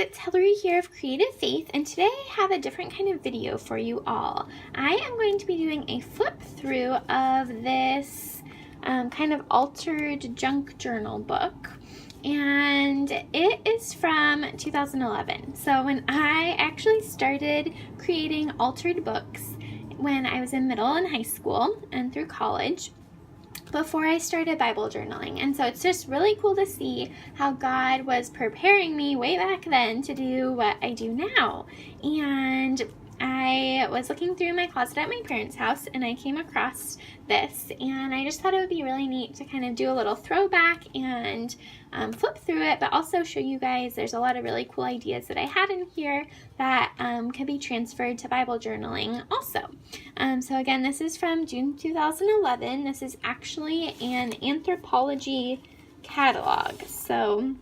it's Hillary here of Creative Faith, and today I have a different kind of video for you all. I am going to be doing a flip through of this kind of altered junk journal book, and it is from 2011. So when I actually started creating altered books when I was in middle and high school and through college, before I started Bible journaling. And so it's just really cool to see how God was preparing me way back then to do what I do now. And I was looking through my closet at my parents' house and I came across this, and I just thought it would be really neat to kind of do a little throwback and flip through it, but also show you guys there's a lot of really cool ideas that I had in here that can be transferred to Bible journaling also. So again, this is from June 2011. This is actually an Anthropologie catalog, so,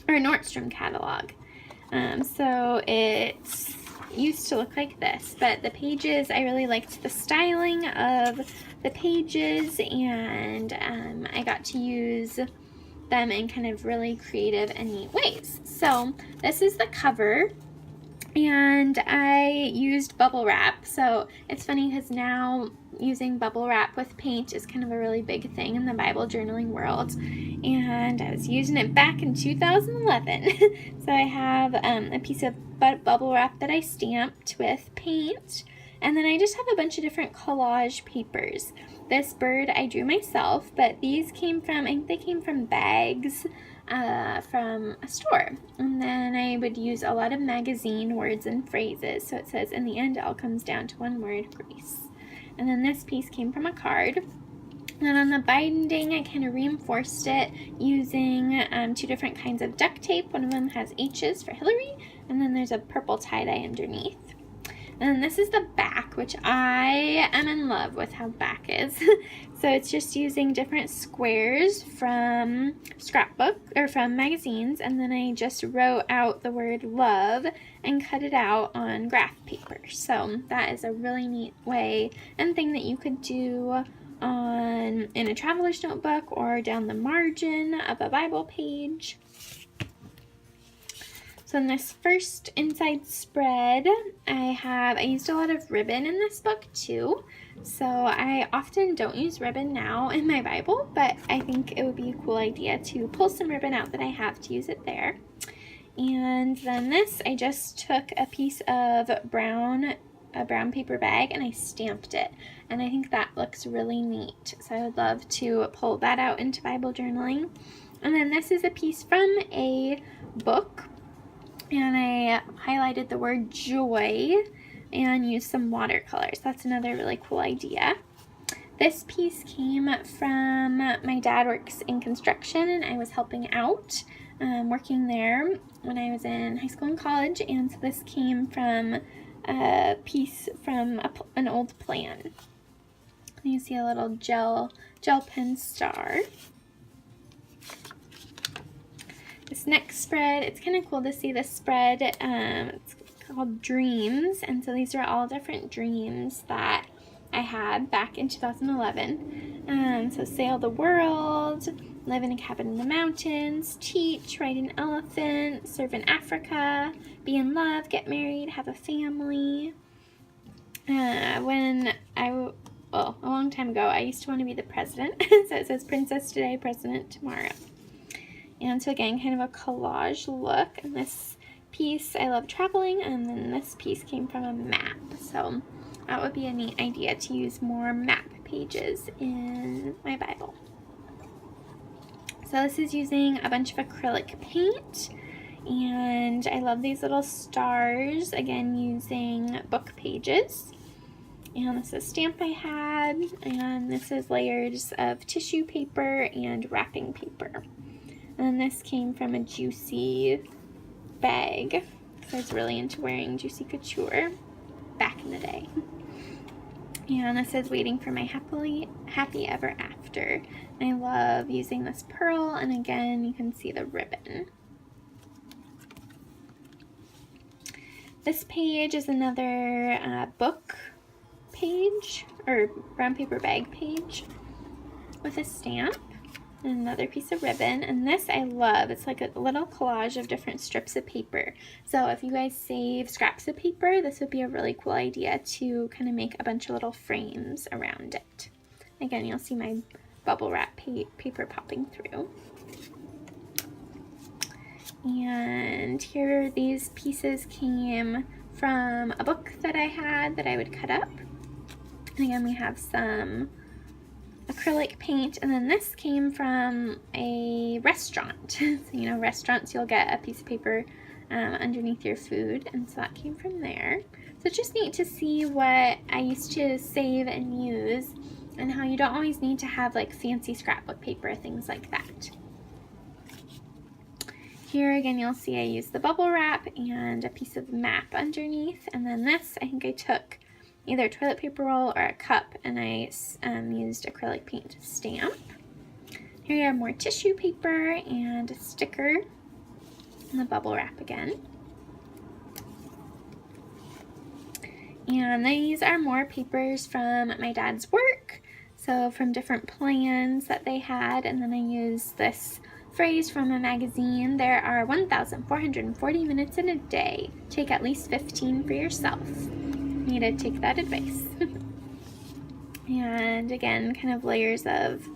or Nordstrom catalog. So it's used to look like this, but the pages, I really liked the styling of the pages, and I got to use them in kind of really creative and neat ways. So this is the cover, and I used bubble wrap. So it's funny because now using bubble wrap with paint is kind of a really big thing in the Bible journaling world, and I was using it back in 2011. So I have a piece of bubble wrap that I stamped with paint, and then I just have a bunch of different collage papers. This bird I drew myself, but these came from, I think they came from bags from a store. And then I would use a lot of magazine words and phrases. So it says, in the end, it all comes down to one word, grace. And then this piece came from a card. And on the binding, I kind of reinforced it using two different kinds of duct tape. One of them has H's for Hillary, and then there's a purple tie-dye underneath. And this is the back, which I am in love with how back is. So it's just using different squares from scrapbook or from magazines, and then I just wrote out the word love and cut it out on graph paper. So that is a really neat way and thing that you could do in a traveler's notebook or down the margin of a Bible page. So in this first inside spread, I used a lot of ribbon in this book too. So I often don't use ribbon now in my Bible, but I think it would be a cool idea to pull some ribbon out that I have to use it there. And then this, I just took a piece of a brown paper bag and I stamped it. And I think that looks really neat. So I would love to pull that out into Bible journaling. And then this is a piece from a book, and I highlighted the word joy and used some watercolors. That's another really cool idea. This piece came from, my dad works in construction, and I was helping out, working there when I was in high school and college, and so this came from a piece from an old plan. You see a little gel pen star. This next spread, it's kind of cool to see this spread. It's called Dreams, and so these are all different dreams that I had back in 2011. So sail the world, live in a cabin in the mountains, teach, ride an elephant, serve in Africa, be in love, get married, have a family. A long time ago, I used to want to be the president. So it says princess today, president tomorrow. And so again, kind of a collage look. And this piece, I love traveling, and then this piece came from a map. So that would be a neat idea to use more map pages in my Bible. So this is using a bunch of acrylic paint, and I love these little stars, again using book pages. And this is a stamp I had, and this is layers of tissue paper and wrapping paper. And this came from a Juicy bag. So I was really into wearing Juicy Couture back in the day. And this is waiting for my happy ever after. And I love using this pearl, and again, you can see the ribbon. This page is another book page, or brown paper bag page with a stamp. Another piece of ribbon, and this I love. It's like a little collage of different strips of paper. So if you guys save scraps of paper, this would be a really cool idea to kind of make a bunch of little frames around it. Again, you'll see my bubble wrap paper popping through. And here these pieces came from a book that I had that I would cut up. And again, we have some acrylic paint, and then this came from a restaurant. So, you know, restaurants, you'll get a piece of paper underneath your food, and so that came from there. So it's just neat to see what I used to save and use, and how you don't always need to have like fancy scrapbook paper, things like that. Here again, you'll see I used the bubble wrap and a piece of map underneath, and then this, I think I took either toilet paper roll or a cup, and I used acrylic paint to stamp. Here you have more tissue paper and a sticker and the bubble wrap again. And these are more papers from my dad's work, so from different plans that they had, and then I used this phrase from a magazine: there are 1,440 minutes in a day. Take at least 15 for yourself. Need to take that advice. And again, kind of layers of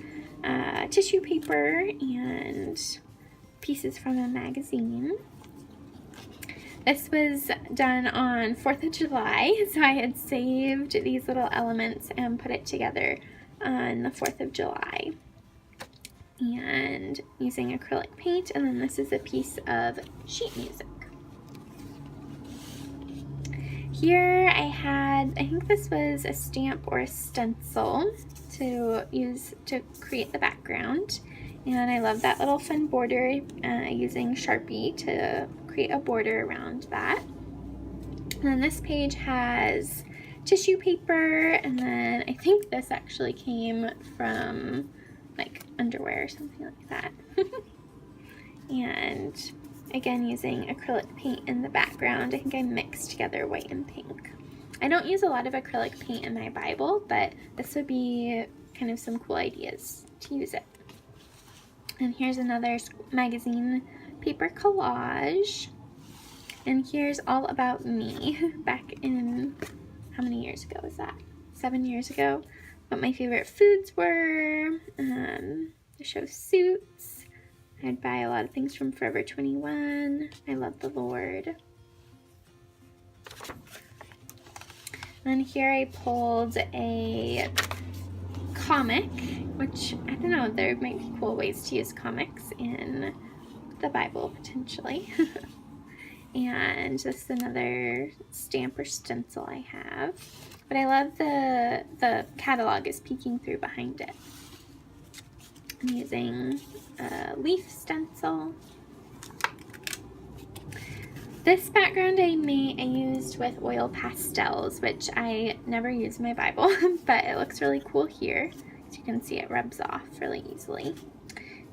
tissue paper and pieces from a magazine. This was done on 4th of July, so I had saved these little elements and put it together on the 4th of July. And using acrylic paint, and then this is a piece of sheet music. Here I had, I think this was a stamp or a stencil to use to create the background. And I love that little fun border, using Sharpie to create a border around that. And then this page has tissue paper, and then I think this actually came from like underwear or something like that. And again, using acrylic paint in the background. I think I mixed together white and pink. I don't use a lot of acrylic paint in my Bible, but this would be kind of some cool ideas to use it. And here's another magazine paper collage. And here's all about me back in, how many years ago was that? 7 years ago. What my favorite foods were. The show Suits. I'd buy a lot of things from Forever 21. I love the Lord. And here I pulled a comic, which, I don't know, there might be cool ways to use comics in the Bible, potentially. And this is another stamp or stencil I have. But I love the catalog is peeking through behind it. I'm using a leaf stencil. This background I used with oil pastels, which I never use in my Bible, but it looks really cool here. As you can see, it rubs off really easily.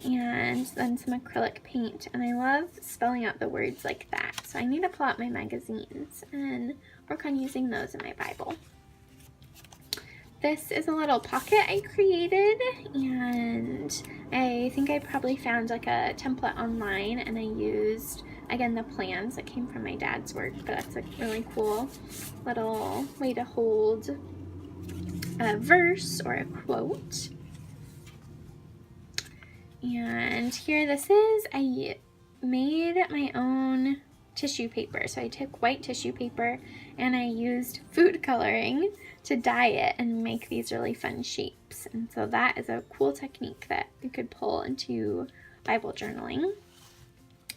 And then some acrylic paint, and I love spelling out the words like that. So I need to pull out my magazines and work on using those in my Bible. This is a little pocket I created, and I think I probably found like a template online, and I used, again, the plans that came from my dad's work, but that's a really cool little way to hold a verse or a quote. And here this is, I made my own tissue paper. So I took white tissue paper and I used food coloring to dye it and make these really fun shapes. And so that is a cool technique that you could pull into Bible journaling.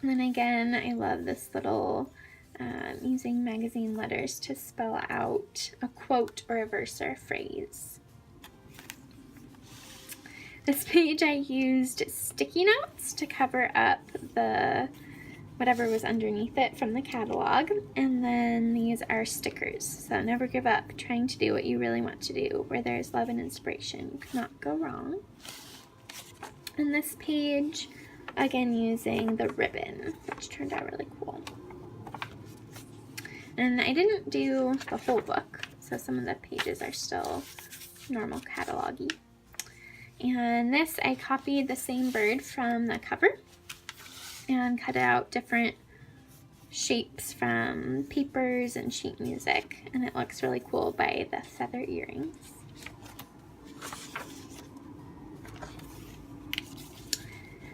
And then again, I love this little using magazine letters to spell out a quote or a verse or a phrase. This page I used sticky notes to cover up the whatever was underneath it from the catalog, and then these are stickers. So never give up, trying to do what you really want to do. Where there's love and inspiration, you cannot go wrong. And this page, again using the ribbon, which turned out really cool. And I didn't do the whole book, so some of the pages are still normal catalog-y. And this, I copied the same bird from the cover and cut out different shapes from papers and sheet music, and it looks really cool by the feather earrings.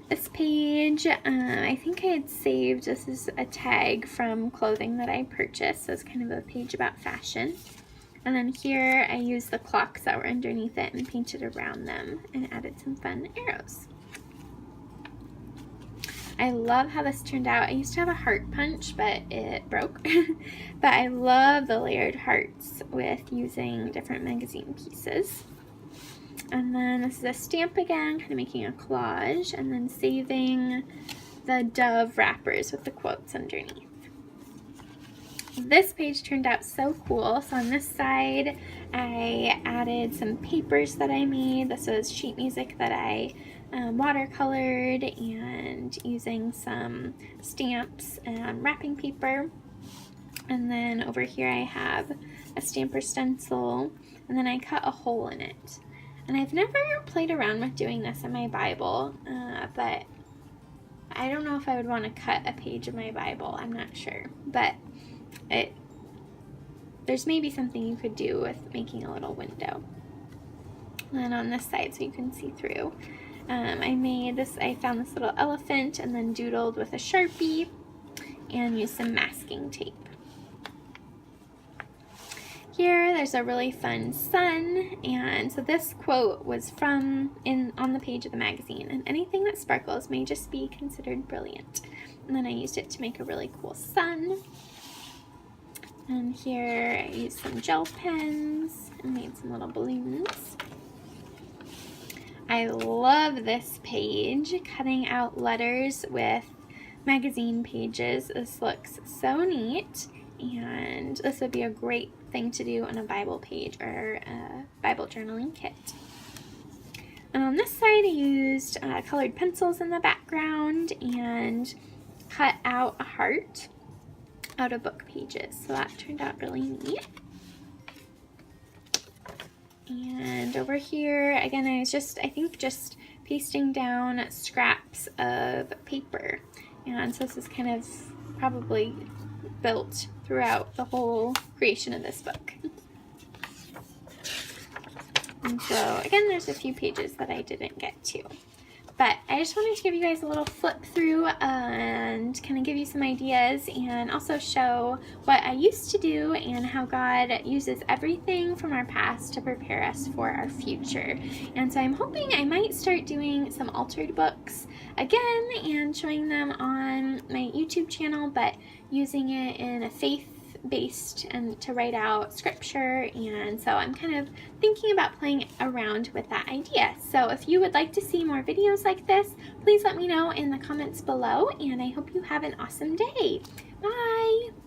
This page, I think I had saved, this is a tag from clothing that I purchased, so it's kind of a page about fashion. And then here I used the clocks that were underneath it and painted around them and added some fun arrows. I love how this turned out. I used to have a heart punch, but it broke. But I love the layered hearts with using different magazine pieces. And then this is a stamp again, kind of making a collage, and then saving the dove wrappers with the quotes underneath. This page turned out so cool. So on this side, I added some papers that I made. This was sheet music that I watercolored and using some stamps and wrapping paper. And then over here I have a stamper stencil, and then I cut a hole in it. And I've never played around with doing this in my Bible, but I don't know if I would want to cut a page of my Bible. I'm not sure, but there's maybe something you could do with making a little window. And then on this side, so you can see through, I found this little elephant and then doodled with a Sharpie and used some masking tape. Here, there's a really fun sun, and so this quote was on the page of the magazine, and anything that sparkles may just be considered brilliant. And then I used it to make a really cool sun. And here I used some gel pens and made some little balloons. I love this page, cutting out letters with magazine pages. This looks so neat, and this would be a great thing to do on a Bible page or a Bible journaling kit. And on this side I used colored pencils in the background and cut out a heart out of book pages, so that turned out really neat. And over here again, I was just pasting down scraps of paper, and so this is kind of probably built throughout the whole creation of this book. And so again, there's a few pages that I didn't get to. But I just wanted to give you guys a little flip through and kind of give you some ideas, and also show what I used to do and how God uses everything from our past to prepare us for our future. And so I'm hoping I might start doing some altered books again and showing them on my YouTube channel, but using it in a faith-based and to write out scripture. And so I'm kind of thinking about playing around with that idea. So if you would like to see more videos like this, please let me know in the comments below, and I hope you have an awesome day. Bye!